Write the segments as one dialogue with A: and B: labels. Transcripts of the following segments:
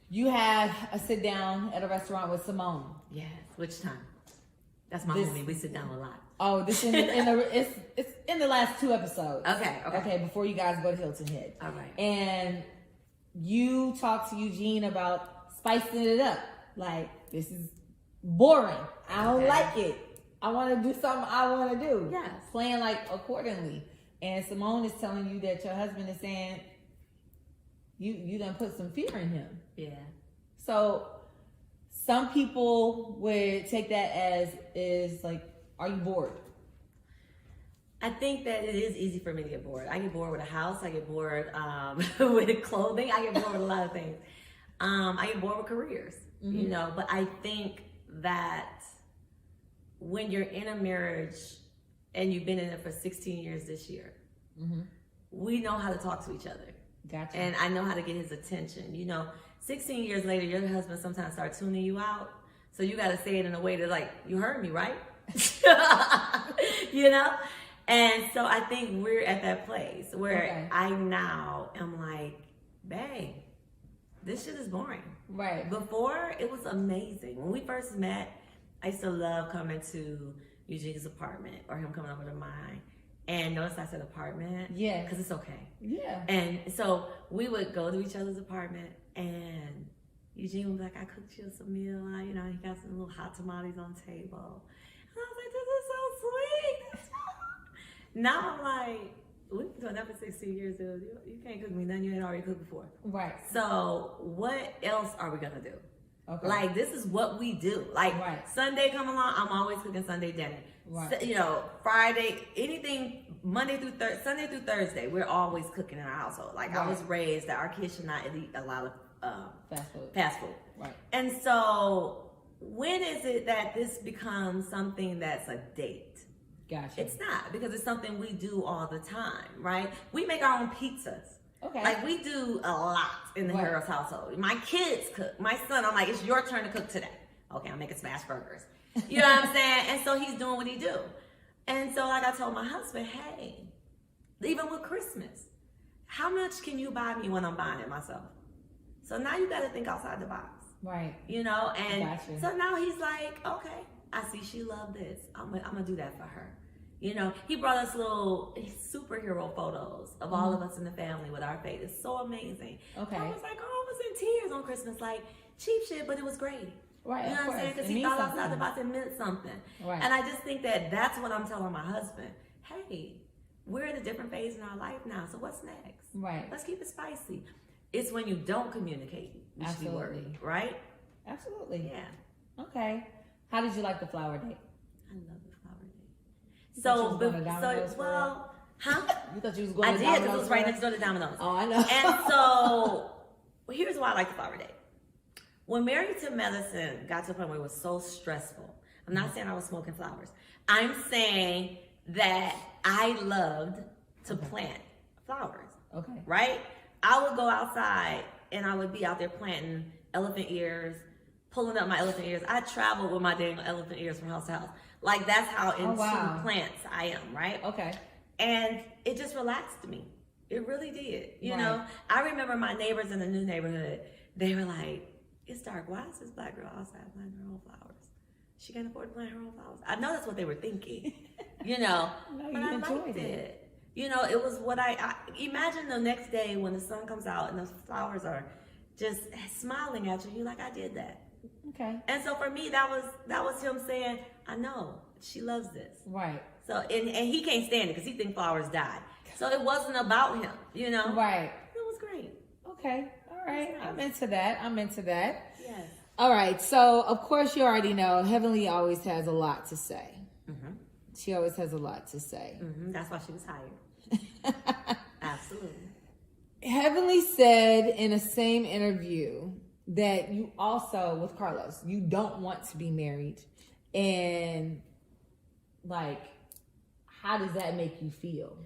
A: You had a sit down at a restaurant with Simone.
B: Yes. Which time? That's my homie. We sit down a lot.
A: Oh, this it's in the last 2 episodes.
B: Okay.
A: Before you guys go to Hilton Head.
B: All right.
A: And you talked to Eugene about spicing it up. Like, this is boring. I don't like it. I want to do something I want to do.
B: Yes.
A: Playing like accordingly. And Simone is telling you that your husband is saying you done put some fear in him.
B: Yeah.
A: So some people would take that as is like, are you bored?
B: I think that it is easy for me to get bored. I get bored with a house. I get bored with clothing. I get bored with a lot of things. I get bored with careers, you know. But I think that when you're in a marriage and you've been in it for 16 years this year, we know how to talk to each other.
A: Gotcha.
B: And I know how to get his attention. You know, 16 years later, your husband sometimes starts tuning you out. So you got to say it in a way that, like, you heard me, right? You know? And so I think we're at that place where I now am like, babe, this shit is boring.
A: Right.
B: Before, it was amazing. When we first met, I used to love coming to Eugene's apartment or him coming over to mine. And notice I said apartment.
A: Yeah.
B: Because it's okay.
A: Yeah.
B: And so we would go to each other's apartment and Eugene would be like, I cooked you some meal. You know, he got some little hot tamales on the table. And I was like, this is so sweet. Now I'm like, we've been doing that for 16 years, dude. You can't cook me nothing you ain't already cooked before.
A: Right.
B: So what else are we going to do?
A: Okay.
B: Like, this is what we do. Like, Sunday come along, I'm always cooking Sunday dinner.
A: Right.
B: So, you know, Friday, anything, Sunday through Thursday, we're always cooking in our household. Like, I was raised that our kids should not eat a lot of fast food.
A: Right.
B: And so, when is it that this becomes something that's a date?
A: Gotcha.
B: It's not, because it's something we do all the time, right? We make our own pizzas.
A: Okay.
B: Like, we do a lot in the Harris household. My kids cook. My son, I'm like, it's your turn to cook today. Okay, I'm making smash burgers. You know what I'm saying? And so he's doing what he do. And so, like, I told my husband, hey, even with Christmas, how much can you buy me when I'm buying it myself? So now you got to think outside the box.
A: Right.
B: You know? And so now he's like, okay, I see she loved this. I'm going to do that for her. You know, he brought us little superhero photos of all of us in the family with our face. It's so amazing.
A: Okay.
B: I was like, oh, I was in tears on Christmas. Like, cheap shit, but it was great.
A: Right.
B: You know what I'm saying? Because he thought outside the box and meant something.
A: Right.
B: And I just think that that's what I'm telling my husband. Hey, we're in a different phase in our life now. So what's next?
A: Right.
B: Let's keep it spicy. It's when you don't communicate, you should be worried, right?
A: Absolutely.
B: Yeah.
A: Okay. How did you like the flower date?
B: I love the flower date.
A: You thought you was going to Domino's
B: huh?
A: You thought you was going to Domino's?
B: I did, because it was right next door to Domino's.
A: Oh, I know.
B: And so, here's why I like the flower date. When Married to Medicine got to a point where it was so stressful, I'm not saying I was smoking flowers. I'm saying that I loved to plant flowers.
A: Okay.
B: Right? I would go outside and I would be out there planting elephant ears, pulling up my elephant ears. I traveled with my dang elephant ears from house to house. Like, that's how into plants I am, right?
A: Okay.
B: And it just relaxed me. It really did. You know, I remember my neighbors in the new neighborhood, they were like, it's dark. Why is this black girl outside planting her own flowers? She can't afford to plant her own flowers. I know that's what they were thinking, you know, but I liked it. You know, it was what I imagine the next day when the sun comes out and those flowers are just smiling at you. You're like, I did that.
A: Okay.
B: And so for me, that was him saying, I know she loves this.
A: Right.
B: So and he can't stand it because he thinks flowers die. So it wasn't about him, you know.
A: Right.
B: It was great.
A: Okay. All right. I'm into that.
B: Yes.
A: All right. So of course you already know Heavenly always has a lot to say. Mm-hmm. She always has a lot to say.
B: Mm-hmm. That's why she was hired. Absolutely.
A: Heavenly said in the same interview that you also, with Carlos, you don't want to be married. And, like, how does that make you feel?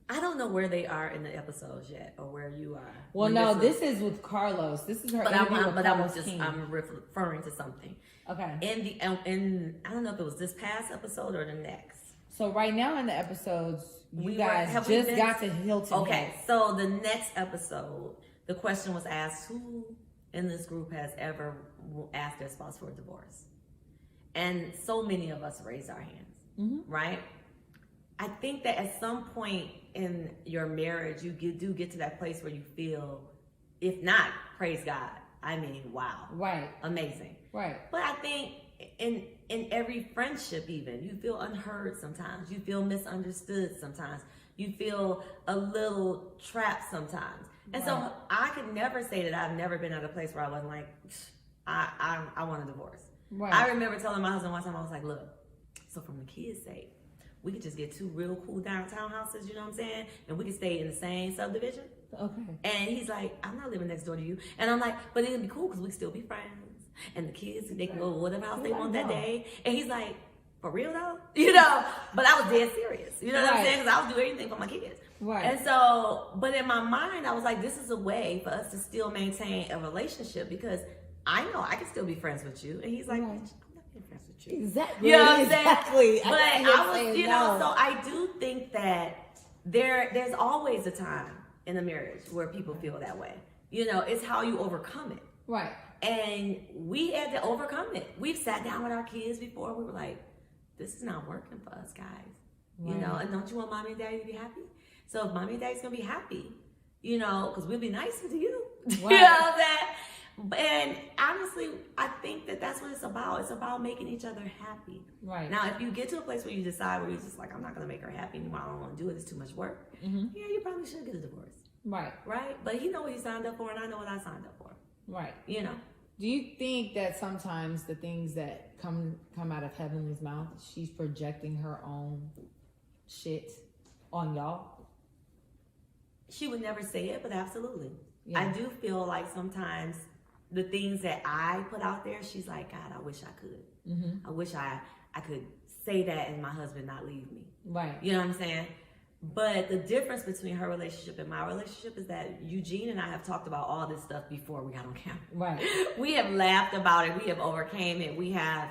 B: I don't know where they are in the episodes yet, or where you are.
A: Well, no, this is with Carlos. This is her interview with Carlos King.
B: I'm referring to something.
A: Okay.
B: In I don't know if it was this past episode or the next.
A: So right now in the episodes, you guys just got to Hilton.
B: Okay, so the next episode, the question was asked, who in this group has ever asked their spouse for a divorce. And so many of us raise our hands, right? I think that at some point in your marriage, you do get to that place where you feel, if not, praise God. I mean, wow.
A: Right.
B: Amazing.
A: Right.
B: But I think in every friendship even, you feel unheard sometimes. You feel misunderstood sometimes. You feel a little trapped sometimes. And so I could never say that I've never been at a place where I wasn't like, I want a divorce. Right. I remember telling my husband one time, I was like, look, so from the kids' sake, we could just get 2 real cool downtown houses, you know what I'm saying? And we could stay in the same subdivision. Okay. And he's like, I'm not living next door to you. And I'm like, but it'd be cool because we still be friends. And the kids, they can go to whatever house they want that day. And he's like, for real though? You know? But I was dead serious. You know what I'm saying? Because I would do anything for my kids. Right. And so, but in my mind, I was like, this is a way for us to still maintain a relationship because I know I can still be friends with you. And he's like, I'm not being friends with you.
A: Exactly.
B: You know what I'm saying?
A: Exactly.
B: But I was, you know, so I do think that there's always a time in a marriage where people feel that way. You know, it's how you overcome it. Right. And we had to overcome it. We've sat down with our kids before. We were like, this is not working for us, guys. Right. You know, and don't you want mommy and daddy to be happy? So if mommy and daddy's gonna be happy, you know, because we'll be nicer to you. Right. You know what I'm saying? And honestly, I think that that's what it's about. It's about making each other happy. Right. Now, if you get to a place where you decide where you're just like, I'm not going to make her happy anymore. I don't want to do it. It's too much work. Yeah, you probably should get a divorce. Right. Right. But he know what he signed up for, and I know what I signed up for. Right. You know.
A: Do you think that sometimes the things that come out of Heavenly's mouth, she's projecting her own shit on y'all?
B: She would never say it, but absolutely. Yeah. I do feel like sometimes the things that I put out there, she's like, God, I wish I could. I wish I could say that and my husband not leave me. Right. You know what I'm saying? But the difference between her relationship and my relationship is that Eugene and I have talked about all this stuff before we got on camera. Right. We have laughed about it. We have overcame it. We have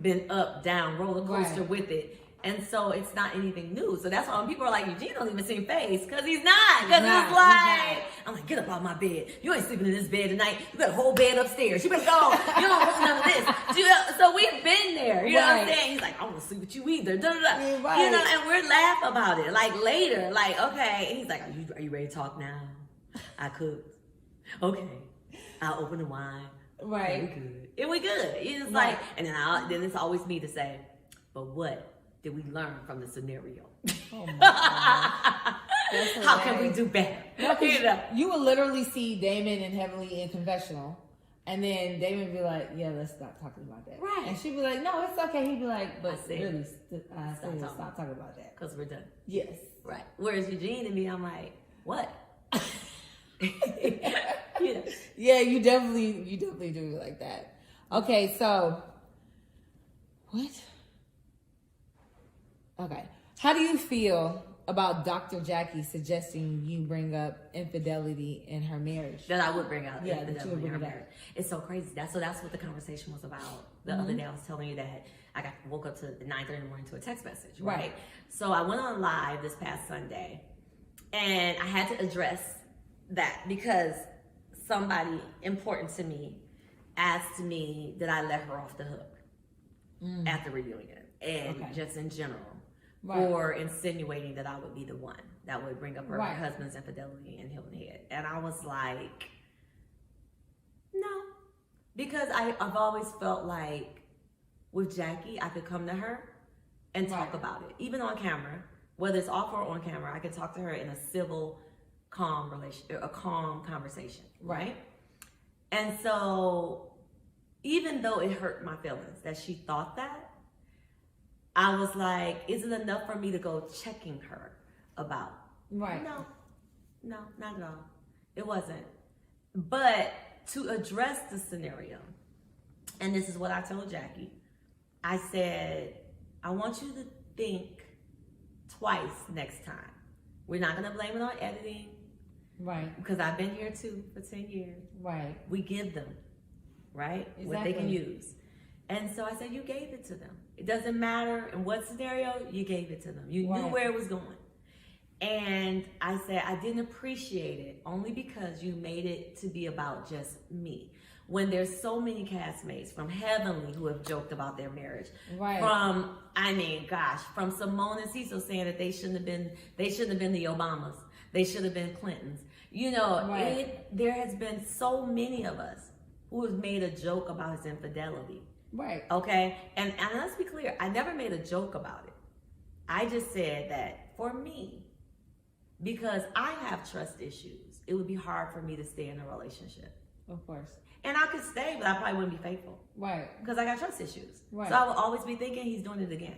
B: been up, down, roller coaster with it. And so it's not anything new. So that's why when people are like, Eugene don't even seem phased, because he's not. Because it's like, I'm like, get up out my bed. You ain't sleeping in this bed tonight. You got a whole bed upstairs. You better go. You don't want none of this. So we've been there. You know what I'm saying? He's like, I don't want to sleep with you either. Da, da, da. Right. You know, and we're laugh about it. Like later, like, okay. And he's like, are you ready to talk now? I cooked. Okay. I'll open the wine. Right. And we good. And we good. It's like, and then it's always me to say, but what did we learn from the scenario? Oh my God. How can we do better?
A: No, you would literally see Damon and Heavenly in confessional, and then Damon would be like, yeah, let's stop talking about that. Right. And she'd be like, no, it's okay. He'd be like, but really, stop talking about that.
B: Because we're done.
A: Yes.
B: Right. Whereas Eugene and me, I'm like, what?
A: Yeah, you definitely do it like that. Okay, so what? Okay. How do you feel about Dr. Jackie suggesting you bring up infidelity in her marriage?
B: That I would bring up infidelity in her marriage. It's so crazy. That's what the conversation was about. The other day I was telling you that I woke up to 9:30 in the morning to a text message, right? So I went on live this past Sunday, and I had to address that because somebody important to me asked me that I let her off the hook after reviewing it, and just in general. For insinuating that I would be the one that would bring up her husband's infidelity in Hilton Head. And I was like, no. Because I've always felt like with Jackie, I could come to her and talk about it. Even on camera, whether it's off or on camera, I could talk to her in a civil, calm conversation, right? And so even though it hurt my feelings that she thought that, I was like, is it enough for me to go checking her about? Right. No, not at all. It wasn't. But to address the scenario, and this is what I told Jackie, I said, I want you to think twice next time. We're not going to blame it on editing. Right. Because I've been here too for 10 years. Right. We give them, right? Exactly. What they can use. And so I said, you gave it to them. It doesn't matter in what scenario, you gave it to them. You knew where it was going. And I said, I didn't appreciate it only because you made it to be about just me. When there's so many castmates from Heavenly who have joked about their marriage.
A: Right.
B: From Simone and Cecil saying that they shouldn't have been the Obamas. They should have been Clintons. You know,
A: right.
B: There has been so many of us who have made a joke about his infidelity.
A: Right.
B: Okay? And let's be clear, I never made a joke about it. I just said that for me, because I have trust issues, it would be hard for me to stay in a relationship.
A: Of course.
B: And I could stay, but I probably wouldn't be faithful.
A: Right.
B: Because I got trust issues.
A: Right.
B: So I would always be thinking he's doing it again.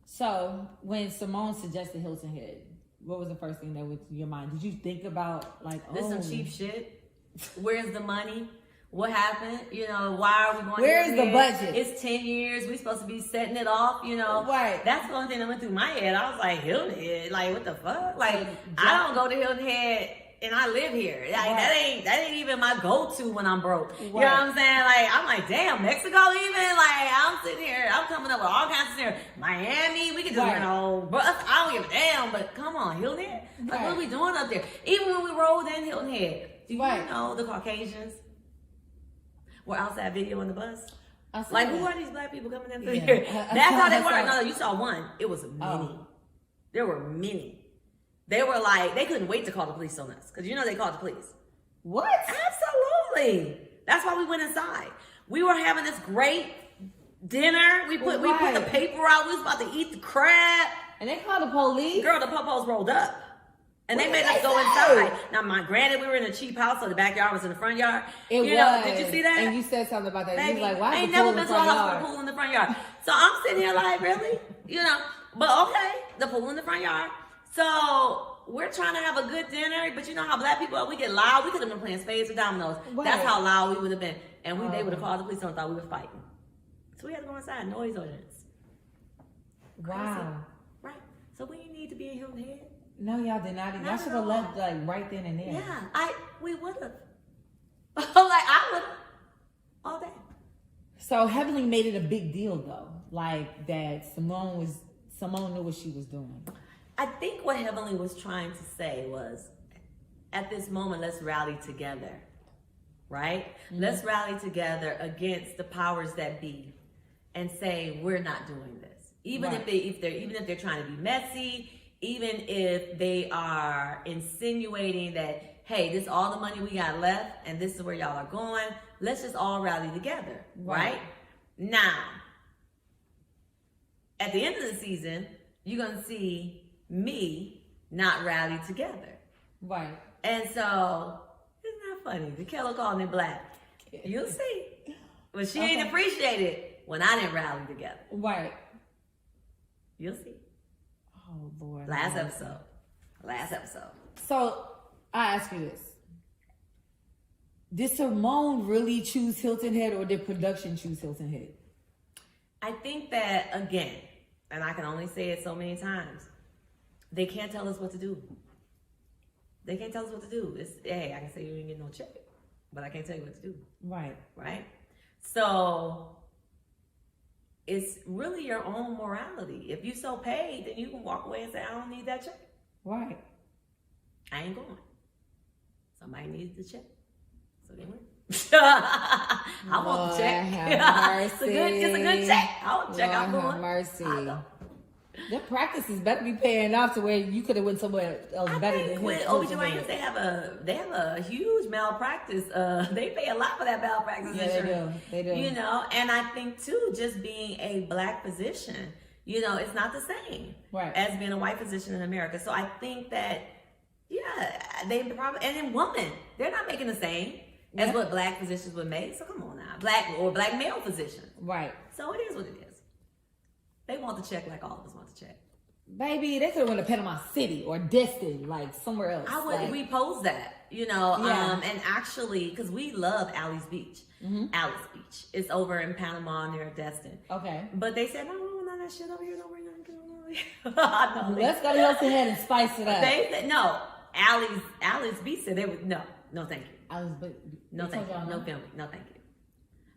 A: So when Simone suggested Hilton Head, what was the first thing that went to your mind? Did you think about like,
B: this some cheap shit? Where's the money? What happened? You know, why are we going?
A: Where's the budget?
B: It's 10 years. We're supposed to be setting it off. You know,
A: right?
B: That's the only thing that went through my head. I was like, Hilton Head, like what the fuck? Like I don't go to Hilton Head. And I live here. Like that ain't even my go-to when I'm broke. You know what I'm saying? Like I'm like, damn, Mexico even? Like I'm sitting here, I'm coming up with all kinds of scenarios. Miami, we could just I don't give a damn, but come on, Hilton Head? Like what are we doing up there? Even when we rolled in Hilton Head, do you know the Caucasians were outside videoing the bus? Like who are these black people coming in through here? That's how they were. No, you saw one. It was many. There were many. They were like, they couldn't wait to call the police on us. Because you know they called the police.
A: What?
B: Absolutely. That's why we went inside. We were having this great dinner. We put the paper out. We was about to eat the crab.
A: And they called the police?
B: Girl, the popos rolled up. And they made us go inside. Now, granted, we were in a cheap house, so the backyard was in the front yard.
A: It was.
B: Did you see that?
A: And you said something about that. You was like, why
B: I ain't never been to a house with a pool in the front yard. So I'm sitting here like, really? You know, but okay, the pool in the front yard. So we're trying to have a good dinner, but you know how black people are, we get loud. We could have been playing spades or dominoes. Right. That's how loud we would have been. And they would have called the police and thought we were fighting. So we had to go inside, noise ordinance.
A: Wow.
B: Crazy. Right. So we didn't need to be in Hilton Head.
A: No, y'all did not. Y'all should have left like right then and there.
B: Yeah, we would have. I would have. All day.
A: So Heavenly made it a big deal though. Like that Simone knew what she was doing.
B: I think what Heavenly was trying to say was, at this moment, let's rally together, right? Mm-hmm. Let's rally together against the powers that be, and say we're not doing this. Even if they're trying to be messy, even if they are insinuating that, hey, this is all the money we got left, and this is where y'all are going. Let's just all rally together, right? Now, at the end of the season, you're gonna see me not rally together.
A: Right.
B: And so, isn't that funny? The Kello called me black. You'll see. But she ain't appreciate it when I didn't rally together.
A: Right.
B: You'll see.
A: Oh, Lord.
B: Last episode.
A: So, I ask you this. Did Simone really choose Hilton Head or did production choose Hilton Head?
B: I think that, again, and I can only say it so many times, they can't tell us what to do. They can't tell us what to do. It's, hey, I can say you didn't get no check, but I can't tell you what to do.
A: Right.
B: Right? So, it's really your own morality. If you so paid, then you can walk away and say, I don't need that check.
A: Right.
B: I ain't going. Somebody needs the check. So they went. I want the check. It's a good check. I want the check. I'm going.
A: Mercy. Their practices better be paying off to where you could have went somewhere else better than him.
B: With OBGYNs, they have a huge malpractice. They pay a lot for that malpractice insurance.
A: They do.
B: You know, and I think too, just being a black physician, you know, it's not the same as being a white physician in America. So I think that, they probably, and then women, they're not making the same as what black physicians would make. So come on now, black male physicians. Right. So it is what it is. They want the check like all of us want the check.
A: Baby, they could have went to Panama City or Destin, like somewhere else.
B: I would repost that, you know. And actually, because we love Allie's Beach. Mm-hmm. Allie's Beach. It's over in Panama near Destin. Okay. But they said, no, none of that shit over here. Don't bring nothing over here.
A: Let's go to Hilton Head and spice it up.
B: They said, no. Allie's Beach said they would, no, thank you. No, thank you. No filming. No, thank you.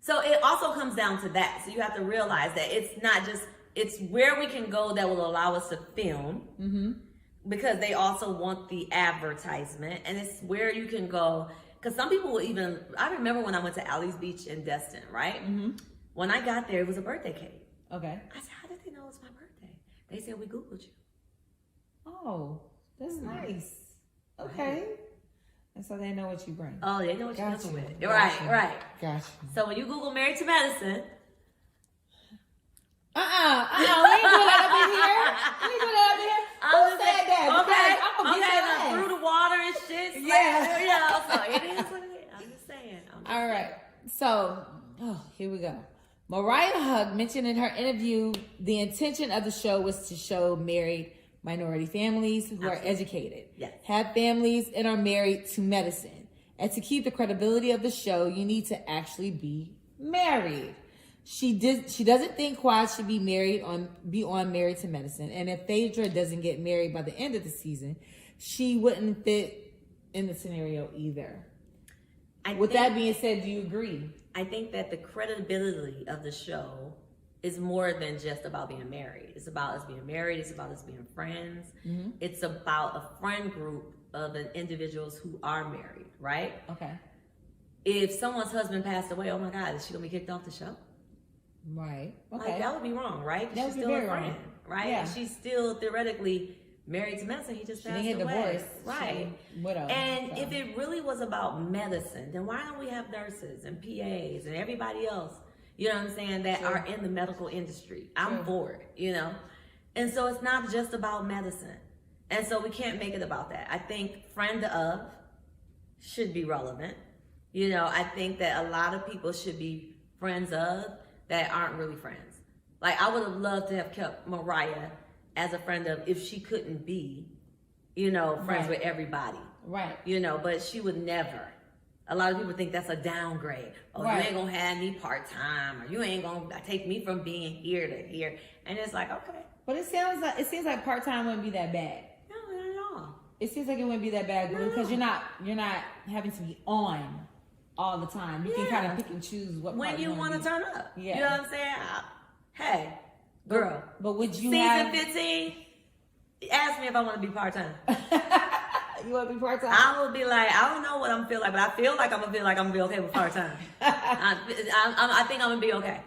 B: So it also comes down to that. So you have to realize that it's not just, it's where we can go that will allow us to film because they also want the advertisement, and it's where you can go. Because some people will even, I remember when I went to Alley's Beach in Destin, right?
A: Mm-hmm.
B: When I got there, it was a birthday cake.
A: Okay.
B: I said, how did they know it was my birthday? They said, we Googled you.
A: Oh, that's nice. Okay. And so they know what you bring.
B: Oh, they know what you're looking with.
A: Gotcha.
B: Right.
A: Gotcha.
B: So when you Google Married to Medicine.
A: We ain't doing that up in here. We ain't doing that up in here. Who said that?
B: Okay, through the water and shit. Yeah. So it is what it is. I'm just saying.
A: All right. So, here we go. Mariah Hug mentioned in her interview the intention of the show was to show married minority families who are educated, have families, and are married to medicine. And to keep the credibility of the show, you need to actually be married. She doesn't think Quad should be on Married to Medicine. And if Phaedra doesn't get married by the end of the season, she wouldn't fit in the scenario either. With that being said, do you agree?
B: I think that the credibility of the show is more than just about being married. It's about us being married. It's about us being friends. Mm-hmm. It's about a friend group of individuals who are married, right?
A: Okay.
B: If someone's husband passed away, oh my God, is she going to be kicked off the show?
A: Right. Okay.
B: Like, that would be wrong, right?
A: That would
B: she's
A: be
B: still
A: very
B: a friend,
A: wrong.
B: right?
A: Yeah.
B: She's still theoretically married to medicine. He just passed away.
A: Divorced.
B: Right.
A: Widow.
B: And if it really was about medicine, then why don't we have nurses and PAs and everybody else, you know what I'm saying, that are in the medical industry? I'm for it, you know? And so it's not just about medicine. And so we can't make it about that. I think friend of should be relevant. You know, I think that a lot of people should be friends of that aren't really friends. Like, I would have loved to have kept Mariah as a friend of if she couldn't be, you know, friends with everybody.
A: Right.
B: You know, but she would never. A lot of people think that's a downgrade. Oh, you ain't gonna have me part-time, or you ain't gonna take me from being here to here. And it's like, okay.
A: But it seems like part-time wouldn't be that bad.
B: No, not at all.
A: It seems like it wouldn't be that bad because you're not having to be on all the time. You can kind of pick and choose what
B: when
A: part
B: you want to turn up.
A: Yeah.
B: You know what I'm saying? Hey, girl.
A: But would you
B: season 15? Ask me if I want to be part-time.
A: You want to be part-time?
B: I would be like, I don't know what I'm feeling like, but I feel like I'm gonna feel like I'm gonna be okay with part-time. I think I'm gonna be okay.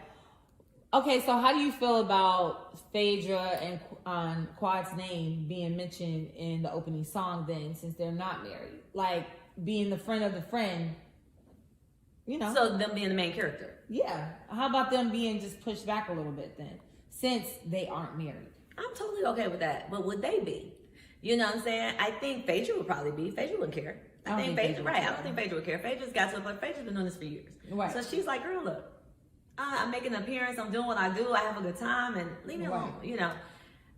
A: Okay, so how do you feel about Phaedra and Quad's name being mentioned in the opening song then, since they're not married? Like, being the friend of the friend, you know.
B: So them being the main character.
A: Yeah. How about them being just pushed back a little bit then, since they aren't married?
B: I'm totally okay with that. But would they be? You know what I'm saying? I think Phaedra would probably be. Phaedra wouldn't care. I think Phaedra, right. I don't think Phaedra would care. Phaedra's got to a point. Phaedra's been doing this for years.
A: Right.
B: So she's like, girl, look, I'm making an appearance. I'm doing what I do. I have a good time, and leave me alone, you know.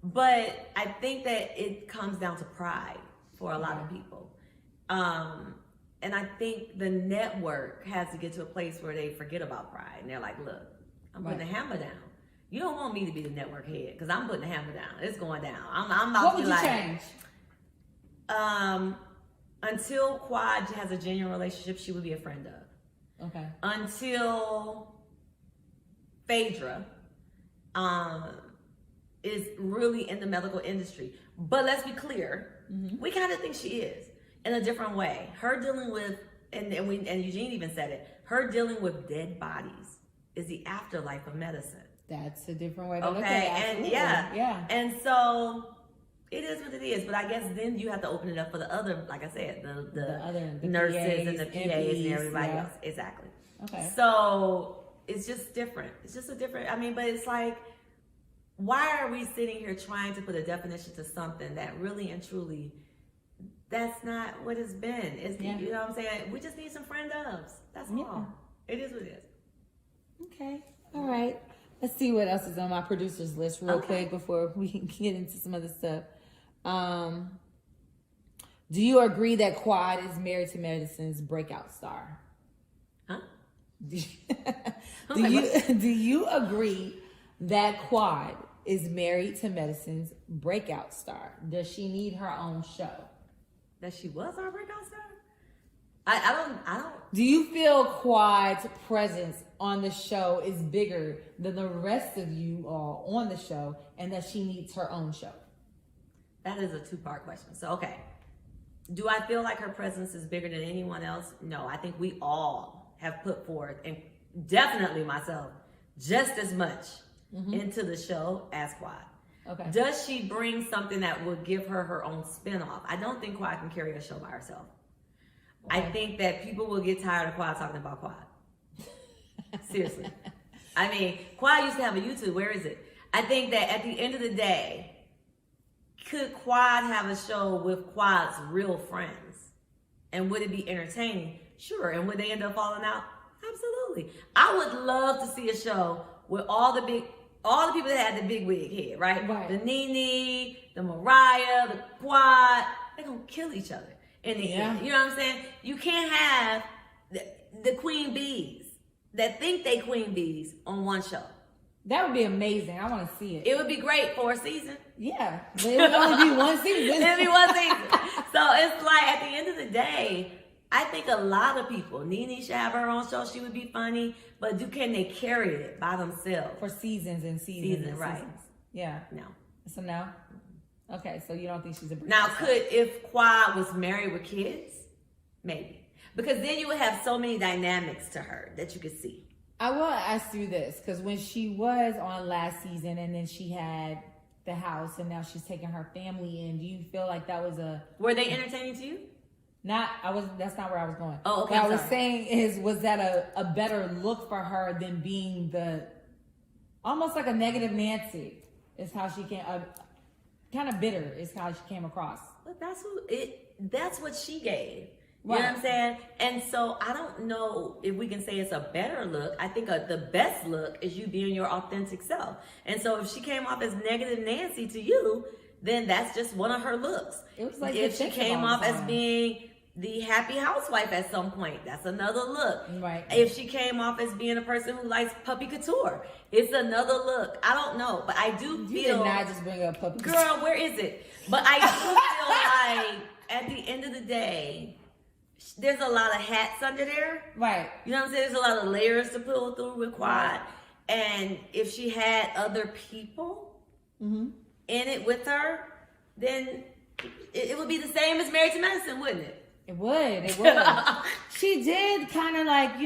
B: But I think that it comes down to pride for a lot of people. And I think the network has to get to a place where they forget about pride. And they're like, look, I'm putting the hammer down. You don't want me to be the network head because I'm putting the hammer down. It's going down. I'm about
A: what
B: to be
A: would you
B: like,
A: change?
B: Until Quad has a genuine relationship, she would be a friend of.
A: Okay.
B: Until Phaedra is really in the medical industry. But let's be clear, we kind of think she is in a different way. Her dealing with, and Eugene even said it, her dealing with dead bodies is the afterlife of medicine.
A: That's a different way to look at it.
B: And yeah. And so it is what it is. But I guess then you have to open it up for the other, like I said, the nurses PAs, and the PAs and everybody else. Exactly.
A: Okay.
B: So it's just different. It's just a different, I mean, but it's like, why are we sitting here trying to put a definition to something that really and truly, that's not what it's been. It's, you know what I'm saying? We just need some friend ofs. That's all. It is what it is.
A: Okay. All right. Let's see what else is on my producer's list real quick before we can get into some other stuff. Do you agree that Quad is Married to Medicine's breakout star?
B: Huh?
A: Do you agree that Quad is Married to Medicine's breakout star? Does she need her own show?
B: That she was our breakout star? I don't.
A: Do you feel Quad's presence on the show is bigger than the rest of you all on the show, and that she needs her own show?
B: That is a two-part question. So, okay. Do I feel like her presence is bigger than anyone else? No, I think we all have put forth, and definitely myself, just as much into the show as Quad.
A: Okay.
B: Does she bring something that would give her her own spin-off? I don't think Quad can carry a show by herself. Okay. I think that people will get tired of Quad talking about Quad. Seriously. I mean, Quad used to have a YouTube. Where is it? I think that at the end of the day, could Quad have a show with Quad's real friends? And would it be entertaining? Sure. And would they end up falling out? Absolutely. I would love to see a show with all the people that had the big wig head, right? The Nene, the Mariah, the Quad, they're going to kill each other in the end. You know what I'm saying? You can't have the queen bees that think they queen bees on one show.
A: That would be amazing. I want to see it.
B: It would be great for a season.
A: Yeah. But it would only be one season.
B: It would be one season. So it's like, at the end of the day, I think a lot of people, Nene should have her own show. She would be funny. But can they carry it by themselves?
A: For seasons and seasons.
B: Right.
A: Seasons. Yeah.
B: No.
A: So no? Okay, so you don't think she's a...
B: Now, if Quad was married with kids? Maybe. Because then you would have so many dynamics to her that you could see.
A: I will ask you this, because when she was on last season and then she had the house and now she's taking her family in, do you feel like that was a...
B: Were they entertaining to you?
A: That's not where I was going.
B: Oh, okay.
A: What I was saying was that a better look for her than being almost like a negative Nancy is how she came, kind of bitter is how she came across.
B: But that's what she gave. You
A: Right.
B: know what I'm saying? And so I don't know if we can say it's a better look. I think the best look is you being your authentic self. And so if she came off as negative Nancy to you, then that's just one of her looks.
A: It was like
B: if she came off as being the happy housewife at some point, that's another look.
A: Right.
B: If she came off as being a person who likes puppy couture, it's another look. I don't know, but I do feel...
A: You did not just bring up puppy couture.
B: Girl, where is it? But I do feel like at the end of the day, there's a lot of hats under there.
A: Right.
B: You know what I'm saying? There's a lot of layers to pull through with Quad. Right. And if she had other people in it with her, then it would be the same as Married to Medicine, wouldn't it?
A: It would. She did kind of like,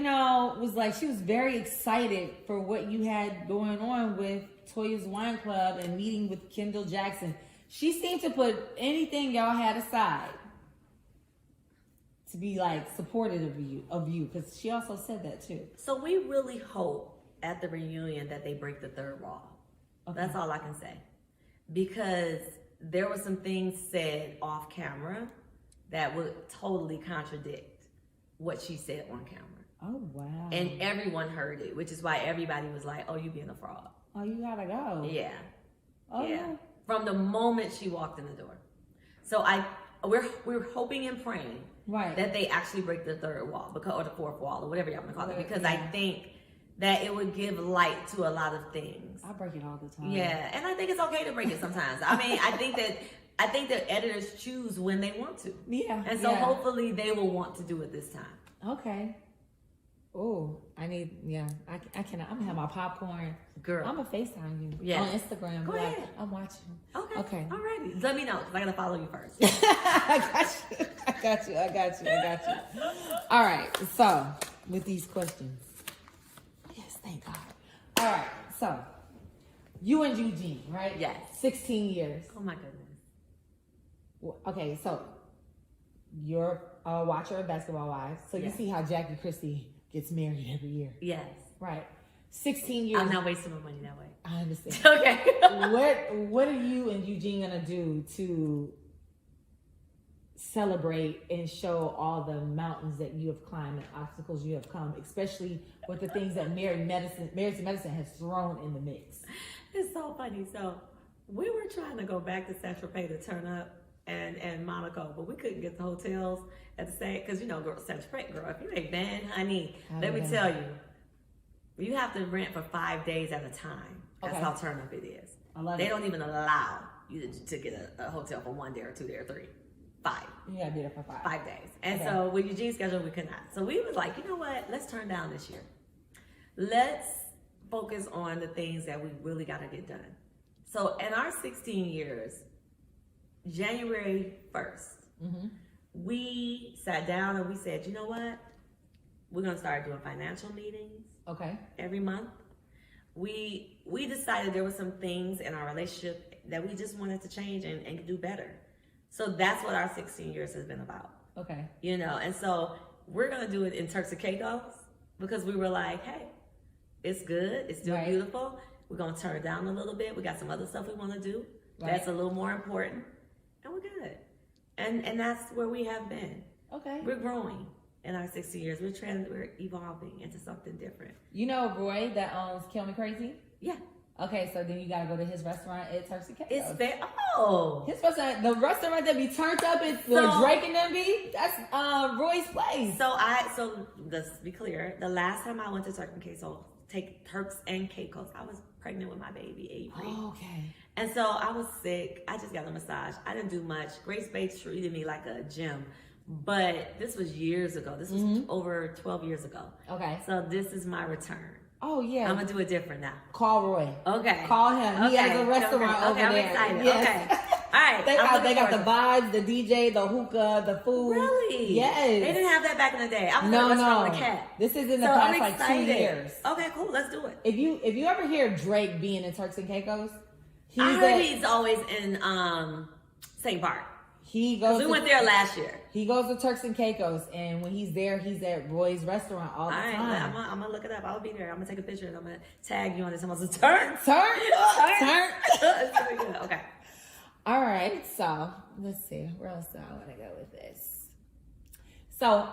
A: she was very excited for what you had going on with Toya's Wine Club and meeting with Kendall Jackson. She seemed to put anything y'all had aside to be like supportive of you, because she also said that too.
B: So we really hope at the reunion that they break the third wall. Okay. That's all I can say. Because there were some things said off camera that would totally contradict what she said on camera.
A: Oh, wow.
B: And everyone heard it, which is why everybody was like, oh, you being a fraud.
A: Oh, you gotta go.
B: Yeah.
A: Oh,
B: yeah. From the moment she walked in the door. So we're hoping and praying that they actually break the third wall, or the fourth wall, or whatever y'all want to call it, because I think that it would give light to a lot of things.
A: I break it all the time.
B: Yeah, and I think it's okay to break it sometimes. I mean, I think that editors choose when they want to.
A: Yeah.
B: And so hopefully they will want to do it this time.
A: Okay. Oh, I cannot. I'm gonna have my popcorn.
B: Girl.
A: I'm gonna FaceTime you on Instagram.
B: Go ahead.
A: I'm watching.
B: Okay. All righty. Let me know, because I gotta follow you first.
A: I got you. All right. So, with these questions. Yes, thank God. All right. So, you and Eugene, right?
B: Yes.
A: 16 years.
B: Oh my goodness.
A: Okay, so you're a watcher of Basketball Wives, so you see how Jackie Christie gets married every year.
B: Yes.
A: Right. 16 years.
B: I'm not wasting my money that way.
A: I understand.
B: Okay.
A: What are you and Eugene gonna do to celebrate and show all the mountains that you have climbed and obstacles you have come, especially with the things that Married to Medicine has thrown in the mix?
B: It's so funny. So we were trying to go back to Saint Tropez to turn up and Monaco, but we couldn't get the hotels at the same, because girl, Saint Tropez, girl, if you ain't been, honey, let me tell you, you have to rent for 5 days at a time. That's how turn up it is. They don't even allow you to get a hotel for 1 day or 2 day or 3. 5.
A: You gotta be there for 5.
B: 5 days. And so with Eugene's schedule, we could not. So we was like, you know what? Let's turn down this year. Let's focus on the things that we really got to get done. So in our 16 years, January 1st, we sat down and we said, you know what? We're going to start doing financial meetings.
A: Okay.
B: Every month. We decided there were some things in our relationship that we just wanted to change and do better. So that's what our 16 years has been about.
A: Okay.
B: You know, and so we're going to do it in Turks and Caicos because we were like, hey, it's good. It's still beautiful. We're going to turn it down a little bit. We got some other stuff we want to do. That's a little more important. And we're good. And that's where we have been. Okay. We're growing in our 60 years. We're evolving into something different.
A: You know Roy that owns Kill Me Crazy?
B: Yeah.
A: Okay, so then you gotta go to his restaurant at Turks and Caicos.
B: It's there.
A: His restaurant, the restaurant that be turned up, where Drake and them be. That's Roy's place.
B: So let's be clear. The last time I went to Turks and Caicos, I was pregnant with my baby Avery.
A: Oh, okay.
B: And so I was sick. I just got a massage. I didn't do much. Grace Bates treated me like a gym. But this was years ago. This was over 12 years ago. Okay. So this is my return.
A: Oh, yeah.
B: I'm going to do it different now.
A: Call Roy.
B: Okay.
A: Call him. He has a restaurant over there.
B: I'm excited. Yes. Okay. All right.
A: They got the vibes, the DJ, the hookah, the food.
B: Really?
A: Yes.
B: They didn't have that back in the day. I was at a restaurant with a cat.
A: This is in the past like 2 years.
B: Okay, cool. Let's do it.
A: If you ever hear Drake being in Turks and Caicos,
B: I heard he's always in St. Bart. We went there last year.
A: He goes to Turks and Caicos, and when he's there, he's at Roy's restaurant all the time.
B: I'm gonna look it up. I'll be there. I'm gonna take a picture and I'm gonna tag you on this. I'm gonna turn.
A: It's
B: really good. Okay.
A: All right. So let's see. Where else do I want to go with this? So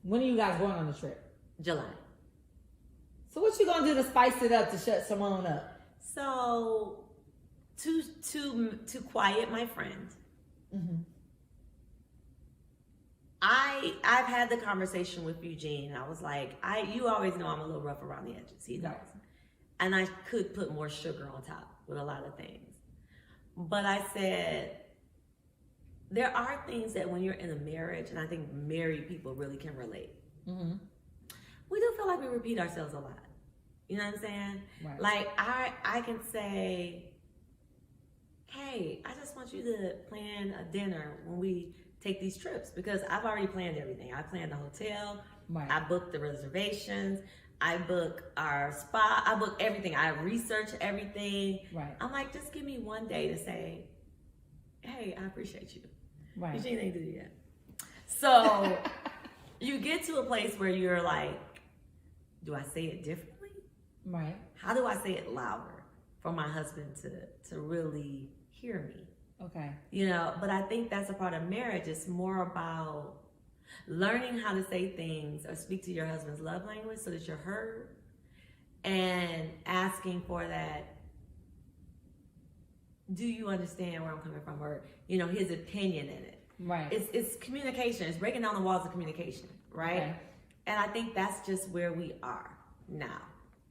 A: when are you guys going on the trip?
B: July.
A: So what you gonna do to spice it up to shut Simone up?
B: So to quiet my friend. I've had the conversation with Eugene. I was like, you always know I'm a little rough around the edges. He knows. And I could put more sugar on top with a lot of things. But I said, there are things that when you're in a marriage, and I think married people really can relate. We do feel like we repeat ourselves a lot. You know what I'm saying? Right. Like I can say, hey, I just want you to plan a dinner when we take these trips because I've already planned everything. I planned the hotel. Right. I booked the reservations. I book our spa. I book everything. I research everything. Right. I'm like, just give me one day to say, hey, I appreciate you. Right. Eugene ain't do it yet. So you get to a place where you're like, do I say it differently? Right. How do I say it louder for my husband to really hear me? Okay. You know, but I think that's a part of marriage. It's more about learning how to say things or speak to your husband's love language so that you're heard and asking for that. Do you understand where I'm coming from? Or, you know, his opinion in it. Right. It's communication. It's breaking down the walls of communication. Right. Okay. And I think that's just where we are now.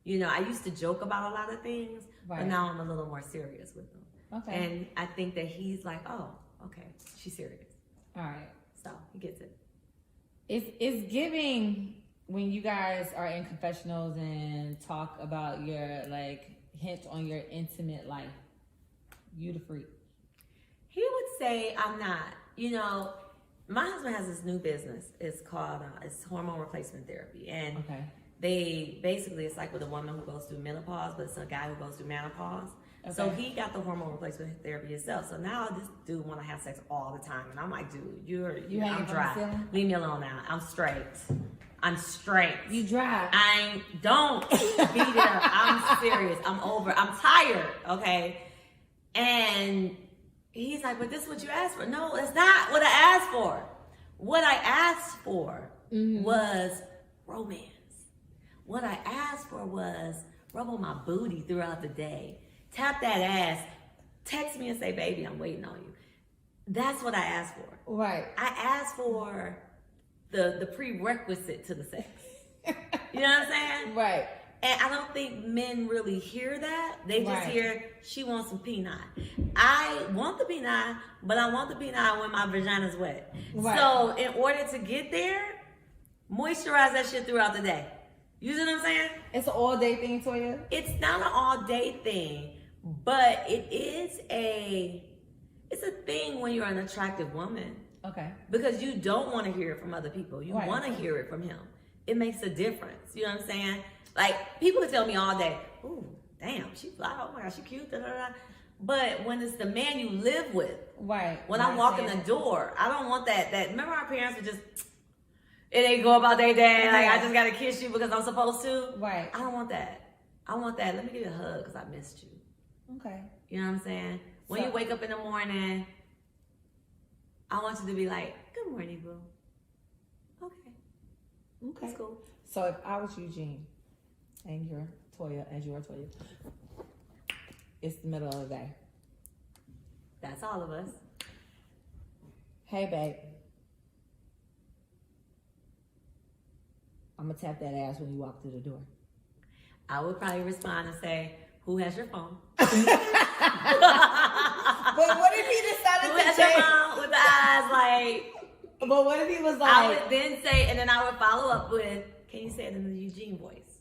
B: You know, I used to joke about a lot of things, but now I'm a little more serious with them. Okay. And I think that he's like, oh, okay, she's serious. All right. So he gets it.
A: It's giving when you guys are in confessionals and talk about your, like, hint on your intimate life. You the freak.
B: He would say I'm not. You know, my husband has this new business. It's called, it's hormone replacement therapy. And they basically, it's like with a woman who goes through menopause, but it's a guy who goes through menopause. Okay. So he got the hormone replacement therapy himself. So now this dude want to have sex all the time. And I'm like, dude, I'm dry. Leave me alone now. I'm straight. You dry. Don't beat it up. I'm serious. I'm over. I'm tired. Okay. And he's like, but this is what you asked for. No, that's not what I asked for. What I asked for was romance. What I asked for was rub on my booty throughout the day. Tap that ass. Text me and say, baby, I'm waiting on you. That's what I asked for. Right. I asked for the prerequisite to the sex. You know what I'm saying? Right. And I don't think men really hear that. They just hear, she wants some penile. I want the penile, but I want the penile when my vagina's wet. Right. So in order to get there, moisturize that shit throughout the day. You see what I'm saying?
A: It's an all-day thing, Toya?
B: It's not an all-day thing, but it is It's a thing when you're an attractive woman.
A: Okay.
B: Because you don't want to hear it from other people. You want to hear it from him. It makes a difference. You know what I'm saying? Like, people can tell me all day, ooh, damn, she fly. Oh my gosh, she cute. Da, da, da. But when it's the man you live with,
A: right?
B: When I walk in the door, I don't want that. Remember, our parents would just, it ain't go about their day. Like, I just gotta kiss you because I'm supposed to.
A: Right.
B: I don't want that. I want that. Let me give you a hug because I missed you.
A: Okay.
B: You know what I'm saying? When you wake up in the morning, I want you to be like, good morning, boo. Okay. That's cool.
A: So if I was Eugene and you're Toya, as you are Toya, it's the middle of the day.
B: That's all of us.
A: Hey, babe. I'm gonna tap that ass when you walk through the door.
B: I would probably respond and say, who has your phone?
A: But what if he decided
B: who
A: to
B: has
A: change?
B: your phone with the eyes like?
A: But what if he was like?
B: I would then say, and then I would follow up with, can you say it in the Eugene voice?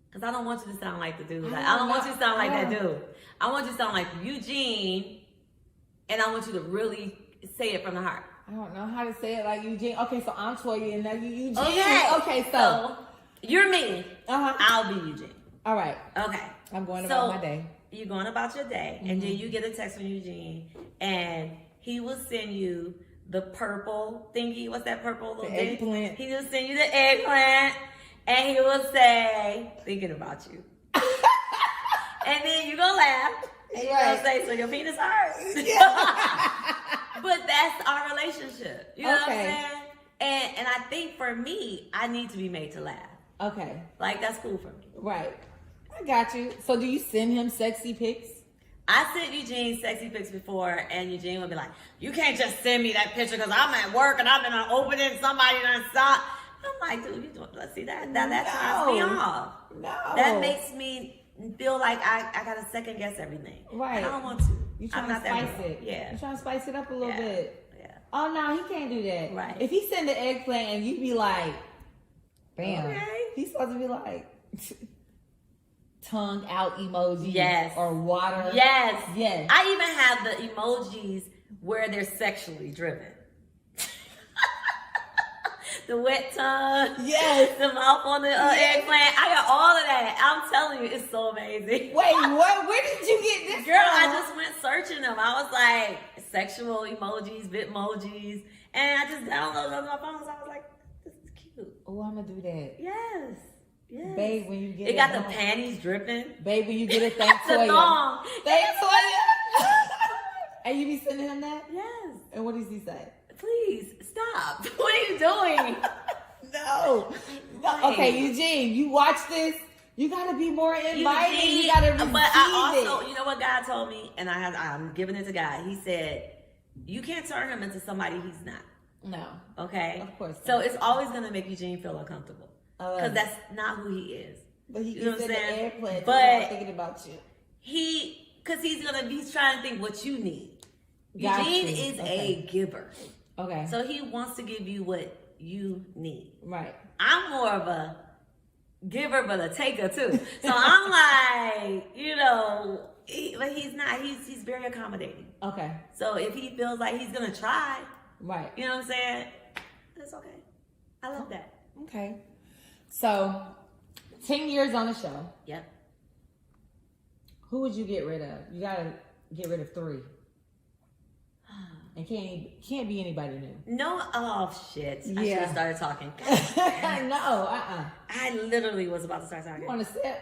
B: Because I don't want you to sound like the dude. Like, I don't want you to sound like that dude. I want you to sound like Eugene, and I want you to really say it from the heart.
A: I don't know how to say it like Eugene. Okay, so I'm Toya and now you Eugene.
B: Okay,
A: so
B: you're me. I'll be Eugene.
A: All right.
B: Okay.
A: I'm going about my day.
B: You're going about your day, and then you get a text from Eugene, and he will send you the purple thingy. What's that purple little thing?
A: Eggplant.
B: He will send you the eggplant, and he will say, thinking about you. And then you're going to laugh, and you're going to say, so your penis hurts. Yeah. But that's our relationship. You know what I'm saying? And I think for me, I need to be made to laugh.
A: Okay.
B: Like, that's cool for me.
A: Right. I got you. So do you send him sexy pics?
B: I sent Eugene sexy pics before, and Eugene would be like, you can't just send me that picture because I'm at work and I've been opening somebody done saw. I'm like, dude, you don't, let's see that. That turns me off.
A: No.
B: That makes me feel like I got to second guess everything.
A: Right.
B: And I don't want to.
A: You trying to spice it.
B: Yeah.
A: You trying to spice it up a little bit.
B: Yeah.
A: Oh, no, he can't do that.
B: Right.
A: If he send the eggplant and you be like, bam.
B: Okay.
A: He's supposed to be like, tongue out emoji.
B: Yes.
A: Or water.
B: Yes.
A: Yes.
B: I even have the emojis where they're sexually driven. The wet tongue. Yes. The mouth on the eggplant. I got all of that. I'm telling you, it's so amazing.
A: Wait, what? Where did you get this
B: Girl,
A: from?
B: I just went searching them. I was like, sexual emojis, bitmojis. And I just downloaded them on my phone. So I was like, this is cute.
A: Oh, I'm going to do that.
B: Yes. Yes.
A: Babe, when you get it.
B: It got the panties dripping.
A: Babe, when you get it, thank Toya.
B: The thong.
A: Thank Toya. And you be sending him that?
B: Yes.
A: And what does he say?
B: Please, stop. What are you doing?
A: No. Okay, Eugene, you watch this. You got to be more inviting. You got to receive
B: But I also,
A: it.
B: you know what God told me? And I'm giving it to God. He said, you can't turn him into somebody he's not.
A: No.
B: Okay?
A: Of course not.
B: So it's always going to make Eugene feel uncomfortable. Because that's not who he is.
A: But he
B: You know
A: gets in
B: what
A: the
B: I'm saying?
A: airplane.
B: But
A: thinking about you.
B: Because he's trying to think what you need.
A: Got
B: Eugene
A: you.
B: is a giver.
A: Okay.
B: So he wants to give you what you need.
A: Right.
B: I'm more of a giver, but a taker too. So I'm like, but he's not. He's very accommodating.
A: Okay.
B: So if he feels like he's gonna try,
A: right.
B: You know what I'm saying? That's okay. I love that.
A: Okay. So, 10 years on the show.
B: Yep.
A: Who would you get rid of? You gotta get rid of 3. And can't be anybody new.
B: No, oh shit. I should have started talking.
A: No,
B: I literally was about to start talking.
A: You want to sit?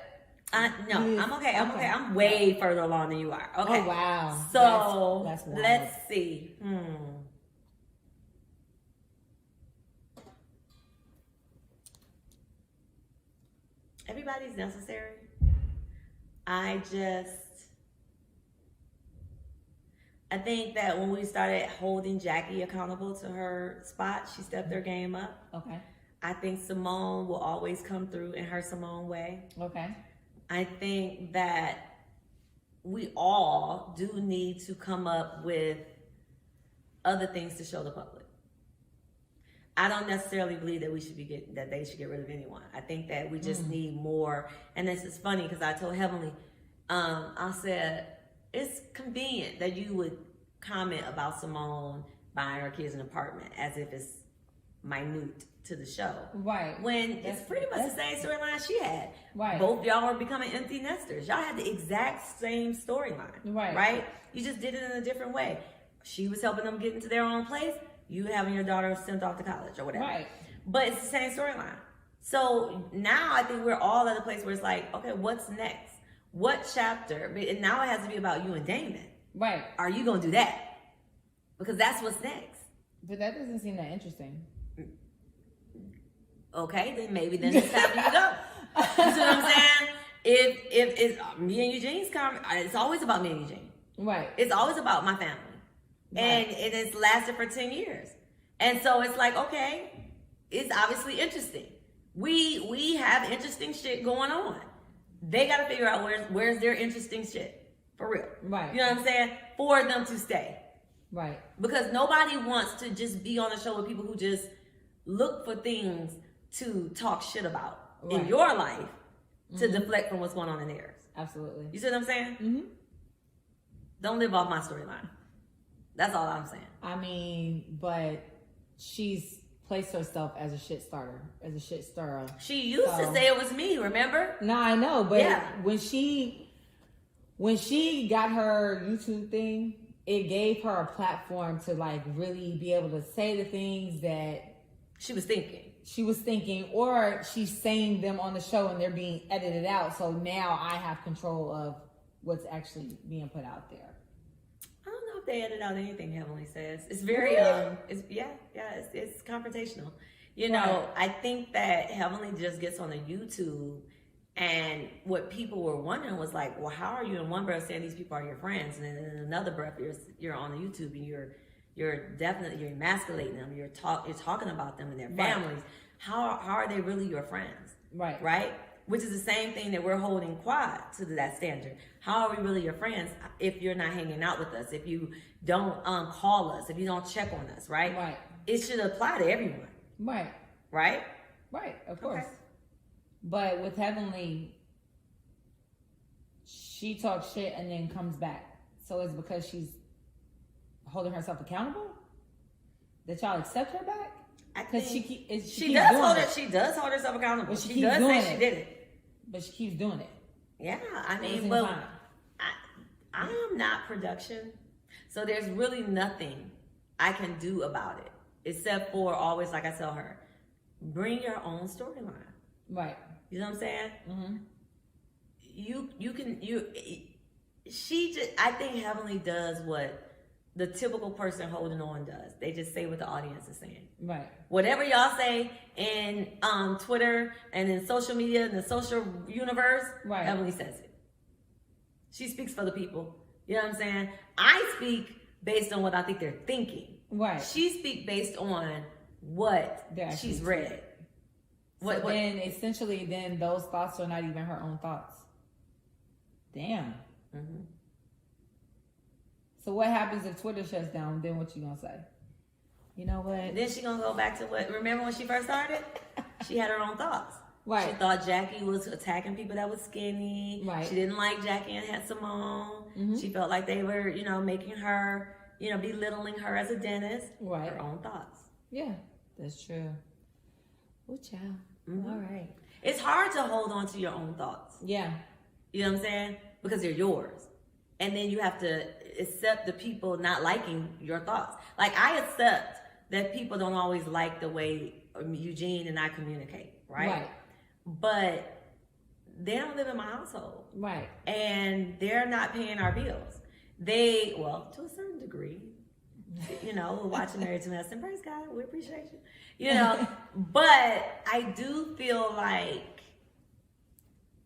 B: No, I'm okay. I'm way further along than you are. Okay.
A: Oh, wow.
B: So,
A: that's wild.
B: let's see. Everybody's necessary. I think that when we started holding Jackie accountable to her spot, she stepped her game up.
A: Okay.
B: I think Simone will always come through in her Simone way.
A: Okay.
B: I think that we all do need to come up with other things to show the public. I don't necessarily believe that they should get rid of anyone. I think that we just need more. And this is funny because I told Heavenly, I said, it's convenient that you would comment about Simone buying her kids an apartment as if it's minute to the show.
A: Right.
B: When it's pretty much the same storyline she had.
A: Right.
B: Both y'all were becoming empty nesters. Y'all had the exact same storyline.
A: Right.
B: Right? You just did it in a different way. She was helping them get into their own place. You having your daughter sent off to college or whatever.
A: Right.
B: But it's the same storyline. So now I think we're all at a place where it's like, okay, what's next? What chapter? And now it has to be about you and Damon.
A: Right.
B: Are you going to do that? Because that's what's next.
A: But that doesn't seem that interesting.
B: Okay, then maybe it's time for you to go. You see what I'm saying? If it's me and Eugene's it's always about me and Eugene.
A: Right.
B: It's always about my family. Right. And it's lasted for 10 years. And so it's like, okay, it's obviously interesting. We have interesting shit going on. They got to figure out where's their interesting shit. For real.
A: Right.
B: You know what I'm saying? For them to stay.
A: Right.
B: Because nobody wants to just be on a show with people who just look for things to talk shit about in your life to deflect from what's going on in theirs.
A: Absolutely.
B: You see what I'm saying?
A: Mm-hmm.
B: Don't live off my storyline. That's all I'm saying.
A: I mean, but she's placed herself as a shit starter, as a shit stirrer.
B: She used to say it was me, remember?
A: No, I know, but
B: yeah.
A: when she got her YouTube thing, it gave her a platform to like really be able to say the things that
B: she was thinking,
A: or she's saying them on the show and they're being edited out. So now I have control of what's actually being put out there.
B: I don't know if they edit out anything Heavenly says. It's very, it's confrontational. You know, I think that Heavenly just gets on the YouTube, and what people were wondering was like, well, how are you in one breath saying these people are your friends, and then in another breath you're on the YouTube and you're emasculating them. You're talking about them and their families. How are they really your friends?
A: Right.
B: Right? Which is the same thing that we're holding Quad to that standard. How are we really your friends if you're not hanging out with us? If you don't call us? If you don't check on us? Right?
A: Right.
B: It should apply to everyone.
A: Right.
B: Right?
A: Right. Of course.
B: Okay.
A: But with Heavenly, she talks shit and then comes back. So it's because she's holding herself accountable that y'all accept her back? Because she
B: does hold herself accountable.
A: But
B: she does say she did it.
A: But she keeps doing it.
B: Yeah, I mean, but I am not production, so there's really nothing I can do about it except for always, like I tell her, bring your own storyline.
A: Right.
B: You know what I'm saying?
A: Mm-hmm.
B: I think Heavenly does what the typical person holding on does. They just say what the audience is saying.
A: Right.
B: Whatever y'all say in Twitter and in social media and the social universe,
A: right.
B: Heavenly says it. She speaks for the people. You know what I'm saying? I speak based on what I think they're thinking.
A: Right.
B: She speaks based on what she's read.
A: Then essentially, then those thoughts are not even her own thoughts. Damn.
B: Mm-hmm.
A: So what happens if Twitter shuts down? Then what you gonna say? You know what?
B: Then she gonna go back to what? Remember when she first started? She had her own thoughts.
A: Right.
B: She thought Jackie was attacking people that was skinny.
A: Right.
B: She didn't like Jackie and Simone.
A: Mm-hmm.
B: She felt like they were, making her, belittling her as a dentist.
A: Right.
B: Her own thoughts.
A: Yeah, that's true. Oh, child.
B: Mm-hmm.
A: All right.
B: It's hard to hold on to your own thoughts.
A: Yeah.
B: You know what I'm saying? Because they're yours. And then you have to accept the people not liking your thoughts. Like, I accept that people don't always like the way Eugene and I communicate, right?
A: Right.
B: But they don't live in my household.
A: Right. And
B: they're not paying our bills. To a certain degree, we're watching Married to Medicine. Praise God, we appreciate you. But I do feel like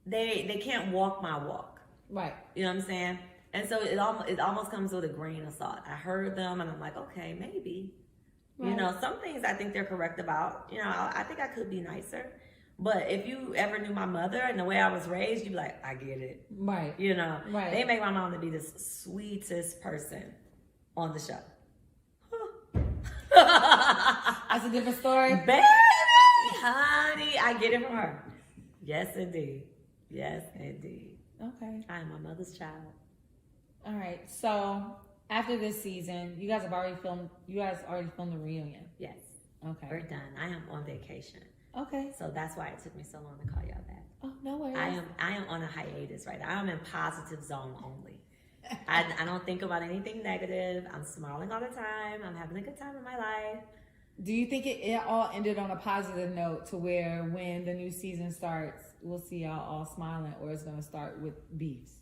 B: they can't walk my walk.
A: Right.
B: You know what I'm saying? And so it almost comes with a grain of salt. I heard them and I'm like, okay, maybe. Right. Some things I think they're correct about. I think I could be nicer. But if you ever knew my mother and the way I was raised, you'd be like, I get it.
A: Right.
B: Right. They make my mom to be the sweetest person on the show.
A: That's a different story.
B: Baby, honey, I get it from her. Yes, indeed. Yes, indeed.
A: Okay.
B: I am my mother's child.
A: All right. So After this season, you guys already filmed the reunion.
B: Yes.
A: Okay.
B: We're done. I am on vacation.
A: Okay.
B: So that's why it took me so long to call y'all back.
A: Oh, no worries.
B: I am on a hiatus right now. I'm in positive zone only. I don't think about anything negative. I'm smiling all the time. I'm having a good time in my life.
A: Do you think it all ended on a positive note to where when the new season starts, we'll see y'all all smiling, or it's going to start with beefs?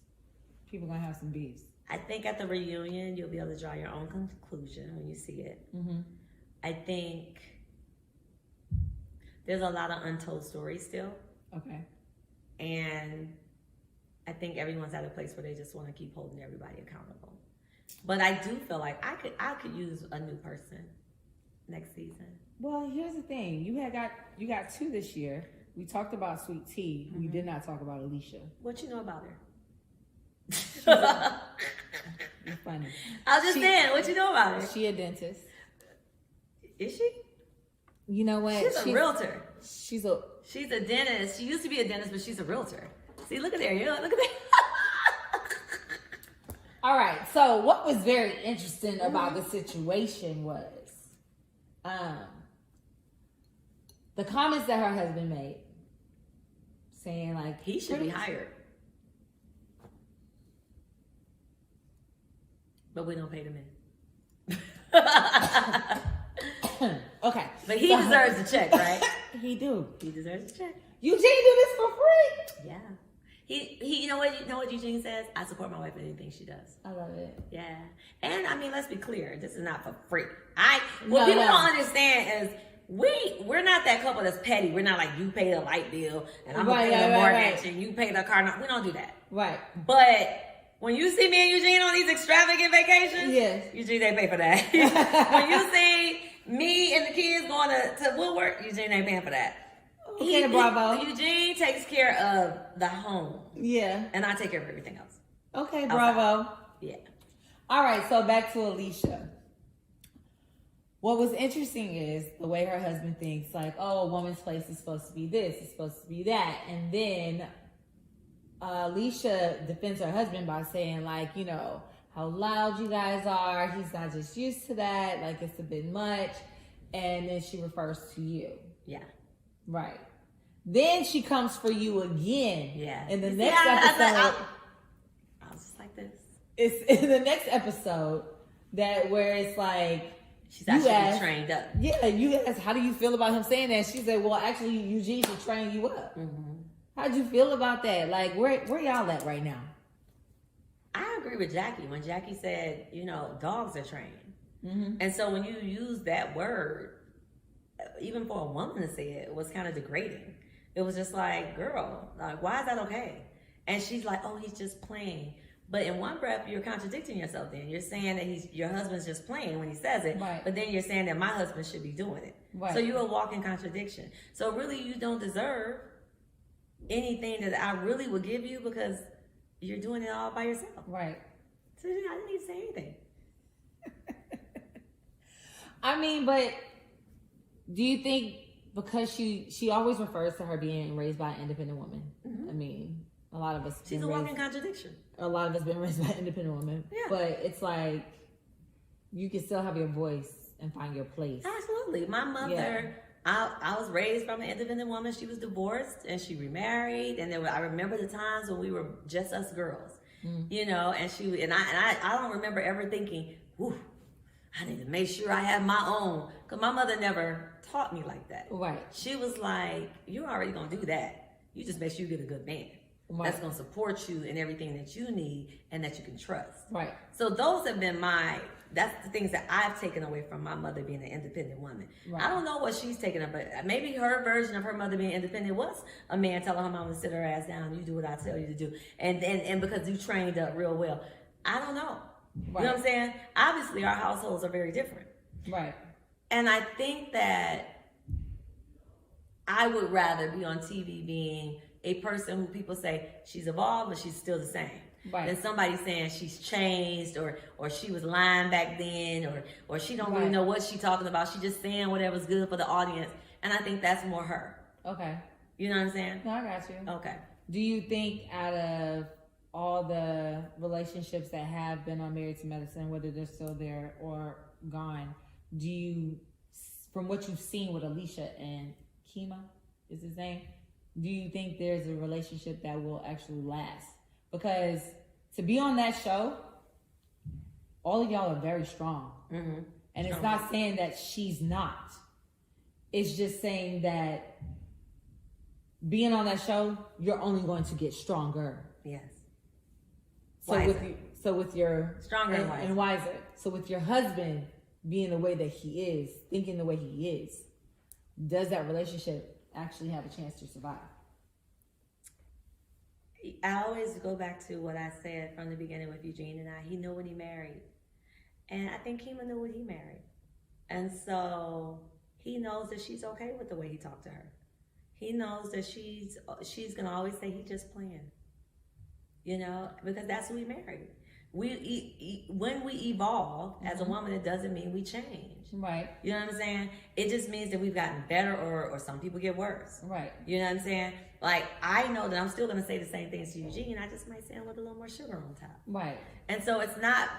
A: People going to have some beefs.
B: I think at the reunion, you'll be able to draw your own conclusion when you see it.
A: Mm-hmm.
B: I think there's a lot of untold stories still.
A: Okay.
B: And I think everyone's at a place where they just want to keep holding everybody accountable. But I do feel like I could use a new person next season.
A: Well, here's the thing. You got 2 this year. We talked about Sweet Tea. Mm-hmm. We did not talk about Alicia.
B: What you know about her?
A: You're funny.
B: I was just saying, what you know about her?
A: She a dentist.
B: Is she?
A: You know what?
B: She's a realtor.
A: She's a
B: dentist. She used to be a dentist, but she's a realtor. See, look at there. Look at there.
A: All right. So what was very interesting about the situation was the comments that her husband made, saying like
B: he should be hired, but we don't pay the men.
A: Okay,
B: but he deserves a check, right?
A: He do.
B: He deserves a check.
A: Eugene do this for free.
B: Yeah. He you know what Eugene says? I support my wife in anything she does.
A: I love it.
B: Yeah. And I mean, let's be clear. This is not for free. What people don't understand is we're not that couple that's petty. We're not like, you pay the light bill and I'm gonna pay the mortgage and you pay the car. No, we don't do that.
A: Right.
B: But when you see me and Eugene on these extravagant vacations,
A: yes,
B: Eugene, they pay for that. When you see me and the kids going to Woodward, Eugene ain't paying for that.
A: Okay, bravo.
B: Eugene takes care of the home.
A: Yeah.
B: And I take care of everything else.
A: Okay, bravo.
B: Outside. Yeah.
A: All right, so back to Alicia. What was interesting is the way her husband thinks, like, oh, a woman's place is supposed to be this, it's supposed to be that. And then Alicia defends her husband by saying, like, you know, how loud you guys are. He's not just used to that. Like, it's a bit much. And then she refers to you.
B: Yeah.
A: Right. Then she comes for you again.
B: Yeah.
A: In the next episode.
B: I was just like this.
A: It's in the next episode where it's like,
B: she's actually trained up.
A: Yeah, you asked, how do you feel about him saying that? She said, well, actually, Eugene should train you up.
B: Mm-hmm.
A: How'd you feel about that? Like, where y'all at right now?
B: I agree with Jackie when Jackie said, you know, dogs are trained.
A: Mm-hmm.
B: And so when you use that word, even for a woman to say it, was kind of degrading. It was just like, girl, like, why is that okay? And she's like, oh, he's just playing. But in one breath, you're contradicting yourself then. You're saying that your husband's just playing when he says it.
A: Right.
B: But then you're saying that my husband should be doing it.
A: Right.
B: So you're a walking contradiction. So really, you don't deserve anything that I really would give you because you're doing it all by yourself.
A: Right.
B: So I didn't need to say anything.
A: I mean, but do you think because she always refers to her being raised by an independent woman? Mm-hmm. I mean, a lot of us.
B: She's a walking contradiction.
A: A lot of us been raised by an independent women. Yeah. But it's like you can still have your voice and find your place.
B: Absolutely. My mother, I was raised from an independent woman. She was divorced and she remarried. And I remember the times when we were just us girls, you know, and I don't remember ever thinking, whew, I need to make sure I have my own. Because my mother never taught me like that.
A: Right.
B: She was like, you're already going to do that. You just make sure you get a good man. Right. That's going to support you in everything that you need and that you can trust.
A: Right.
B: So those have been that's the things that I've taken away from my mother being an independent woman. Right. I don't know what she's taken up, but maybe her version of her mother being independent was a man telling her mom to sit her ass down. You do what I tell you to do. And because you trained up real well. I don't know. Right. You know what I'm saying? Obviously, our households are very different.
A: Right.
B: And I think that I would rather be on TV being a person who people say she's evolved, but she's still the same. Right. Than somebody saying she's changed or she was lying back then or she don't really know what she's talking about. She just saying whatever's good for the audience. And I think that's more her.
A: Okay.
B: You know what I'm saying?
A: No, I got you.
B: Okay.
A: Do you think out of all the relationships that have been on Married to Medicine, whether they're still there or gone, do you, from what you've seen with Alicia and Kima, is his name, do you think there's a relationship that will actually last? Because to be on that show, all of y'all are very strong. Mm-hmm. And it's not saying that she's not. It's just saying that being on that show, you're only going to get stronger.
B: Yes.
A: So with your
B: stronger
A: and wiser. So with your husband being the way that he is, thinking the way he is, does that relationship actually have a chance to survive?
B: I always go back to what I said from the beginning with Eugene and I. He knew when he married. And I think Kima knew when he married. And so he knows that she's okay with the way he talked to her. He knows that she's going to always say he just playing. You know, because that's who we married. When we evolve as a woman, it doesn't mean we change.
A: Right.
B: You know what I'm saying? It just means that we've gotten better or some people get worse.
A: Right.
B: You know what I'm saying? Like, I know that I'm still going to say the same things to Eugene. I just might say them with a little more sugar on top.
A: Right.
B: And so it's not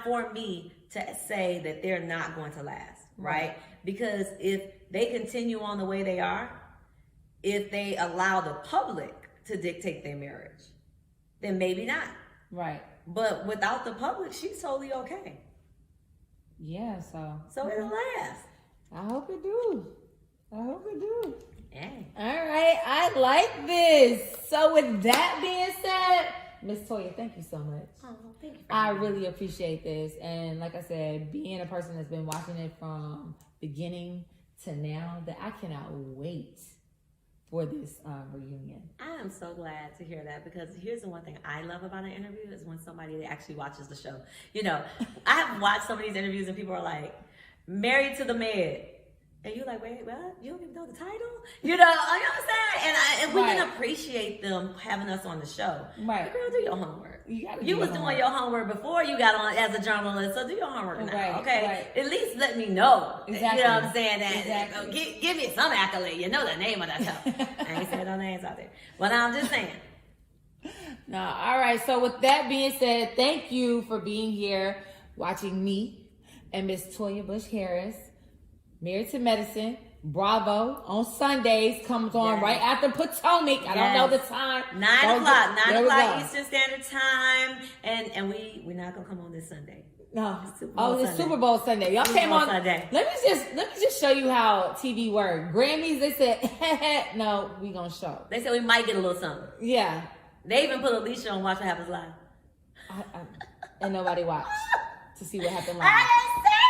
B: for me to say that they're not going to last. Right? Because if they continue on the way they are, if they allow the public to dictate their marriage, then maybe not.
A: Right.
B: But without the public, she's totally okay.
A: Yeah, so
B: it'll last.
A: I hope it do.
B: Yeah.
A: All right, I like this. So with that being said, Miss Toya, thank you so much.
B: Oh, thank you.
A: I really appreciate this. And like I said, being a person that's been watching it from beginning to now, that I cannot wait for this reunion.
B: I am so glad to hear that, because here's the one thing I love about an interview is when somebody actually watches the show. You know, I have watched some of these interviews and people are like, Married to the Med. And you're like, wait, what? You don't even know the title? You know what I'm saying? And we can appreciate them having us on the show.
A: Right.
B: But girl, do your homework.
A: You
B: was doing your homework before you got on as a journalist, so do your homework now,
A: right,
B: okay?
A: Right.
B: At least let me know.
A: Exactly.
B: You know what I'm saying? That,
A: exactly.
B: Give me some accolade. You know the name of that show. I ain't saying no names out there. But I'm just saying.
A: No, all right. So with that being said, thank you for being here, watching me and Miss Toya Bush Harris, Married to Medicine. Bravo on Sundays comes on right after Potomac. I don't know the time.
B: 9 o'clock Eastern Standard Time, and we're not gonna come on this Sunday.
A: No. It's Super Bowl Sunday. Y'all came on Sunday. Let me just show you how TV works. Grammys, they said, no, we gonna show.
B: They said we might get a little something.
A: Yeah.
B: They even put Alicia on Watch What Happens Live.
A: And nobody watched to see what happened live.
B: I didn't say that.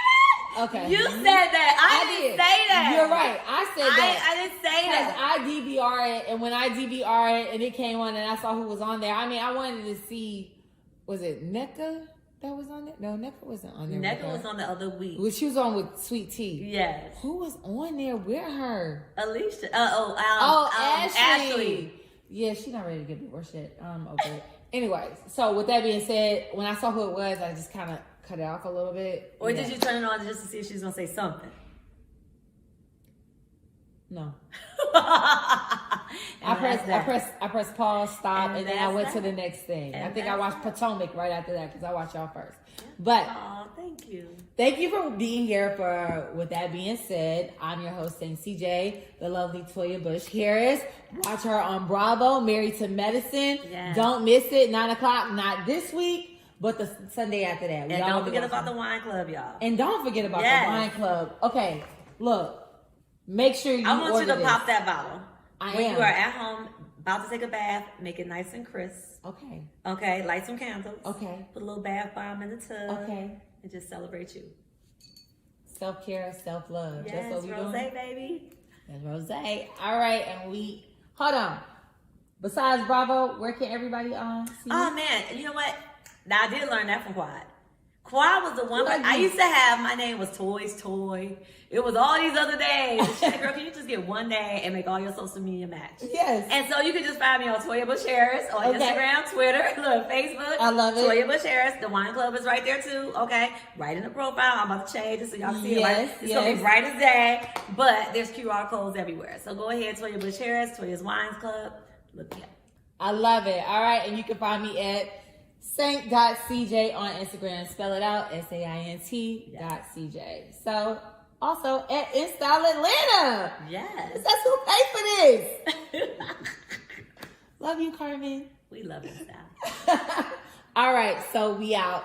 A: Okay.
B: You said that. I didn't say that.
A: You're right. I said that.
B: I didn't say that.
A: I DVR it, and when I DVR it and it came on and I saw who was on there, I mean, I wanted to see, was it NECA that was on there? No, NECA wasn't on there.
B: NECA was on the other week.
A: Well, she was on with Sweet Tea.
B: Yes.
A: Who was on there with her?
B: Alicia. Ashley.
A: Yeah, she's not ready to get divorced yet. Okay. Anyways, so with that being said, when I saw who it was, I just kind of cut it off a little bit.
B: Or did you turn it on just to see if she's gonna say something?
A: No. I pressed pause, stop, and then I went to the next thing. I think I watched Potomac right after that because I watched y'all first. But
B: thank you.
A: Thank you for being here. With that being said, I'm your host, Saint CJ, the lovely Toya Bush Harris. Watch her on Bravo, Married to Medicine. Yes. Don't miss it, 9 o'clock, not this week, but the Sunday after that.
B: And don't forget about the wine club, y'all.
A: And don't forget about the wine club. Okay, look. Make sure
B: I want you to pop that bottle. When you are at home, about to take a bath, make it nice and crisp.
A: Okay.
B: Okay, light some candles.
A: Okay.
B: Put a little bath bomb in the tub.
A: Okay.
B: And just celebrate you.
A: Self-care, self-love.
B: Yes,
A: that's what we
B: rosé,
A: doing.
B: baby.
A: That's rosé. All right, and hold on. Besides Bravo, where can everybody see
B: Oh, man. You know what? Now, I did learn that from Quad. Quad was the one, but I used to have, my name was Toy's Toy. It was all these other days. She said, girl, can you just get one day and make all your social media match?
A: Yes.
B: And so you can just find me on Toya Bush Harris on Instagram, Twitter, look, Facebook.
A: I love it.
B: Toya Bush Harris. The wine club is right there too. Okay. Right in the profile. I'm about to change it so y'all see it. Right? It's going to be bright as day, but there's QR codes everywhere. So go ahead, Toya Bush Harris, Toya's Wines Club. Look at it.
A: I love it. All right. And you can find me at saint.cj on Instagram. Spell it out, SAINT.CJ. So, also at InStyle Atlanta.
B: Yes.
A: That's who paid for this. Love you, Carmen.
B: We love it, Sal.
A: All right. So, we out.